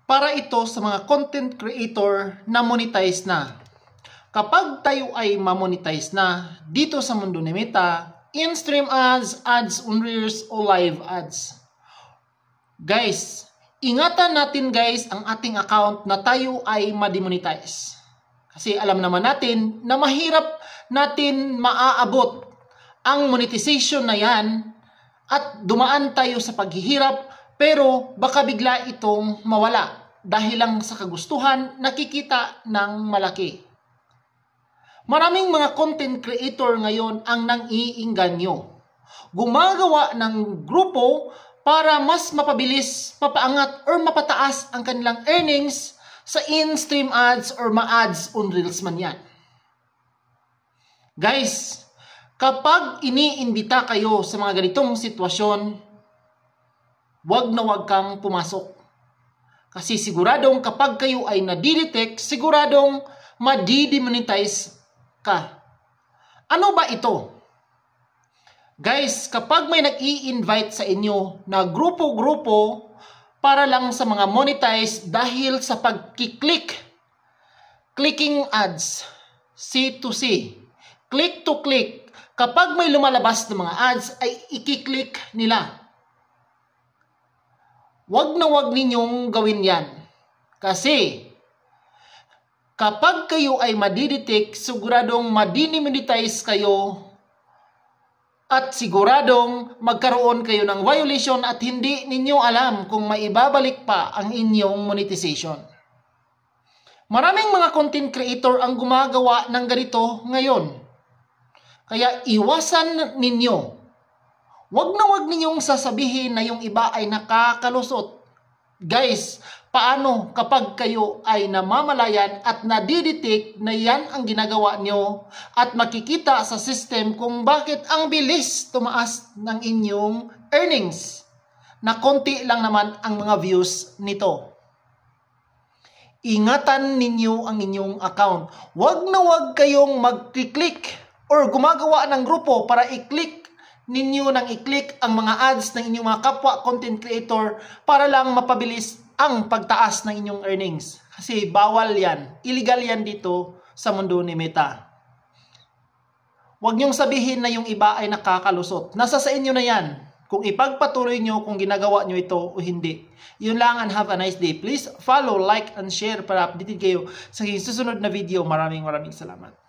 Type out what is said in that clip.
para ito sa mga content creator na monetize na. Kapag tayo ay ma-monetize na dito sa mundo ni Meta, in-stream ads, ads on Reels o live ads. Guys, ingatan natin guys ang ating account na tayo ay ma-demonetize. Kasi alam naman natin na mahirap natin maaabot ang monetization na yan at dumaan tayo sa paghihirap pero baka bigla itong mawala dahil lang sa kagustuhan nakikita ng malaki. Maraming mga content creator ngayon ang nang-iinganyo. Gumagawa ng grupo para mas mapabilis, mapaangat, or mapataas ang kanilang earnings sa in-stream ads or ma-ads on Reels man yan. Guys, kapag iniimbita kayo sa mga ganitong sitwasyon, wag na wag kang pumasok. Kasi siguradong kapag kayo ay nadidetect, siguradong madi-demonetize ka. Ano ba ito? Guys, kapag may nag-i-invite sa inyo na grupo-grupo para lang sa mga monetize dahil sa clicking ads, C2C, click to click, kapag may lumalabas ng mga ads ay i-click nila. Wag na wag ninyong gawin yan. Kasi kapag kayo ay madidetect, siguradong madi-demonetize kayo at siguradong magkaroon kayo ng violation at hindi ninyo alam kung maibabalik pa ang inyong monetization. Maraming mga content creator ang gumagawa ng ganito ngayon. Kaya iwasan ninyo. Wag na wag ninyong sasabihin na yung iba ay nakakalusot. Guys, paano kapag kayo ay namamalayan at nadidetect na yan ang ginagawa nyo at makikita sa system kung bakit ang bilis tumaas ng inyong earnings na konti lang naman ang mga views nito? Ingatan ninyo ang inyong account. Wag na wag kayong mag-click or gumagawa ng grupo para i-click ninyo nang i-click ang mga ads ng inyong mga kapwa content creator para lang mapabilis ang pagtaas ng inyong earnings. Kasi bawal yan. Illegal yan dito sa mundo ni Meta. Huwag niyong sabihin na yung iba ay nakakalusot. Nasa sa inyo na yan. Kung ipagpatuloy nyo kung ginagawa nyo ito o hindi. Yun lang and have a nice day. Please follow, like, and share para updated kayo sa susunod na video. Maraming salamat.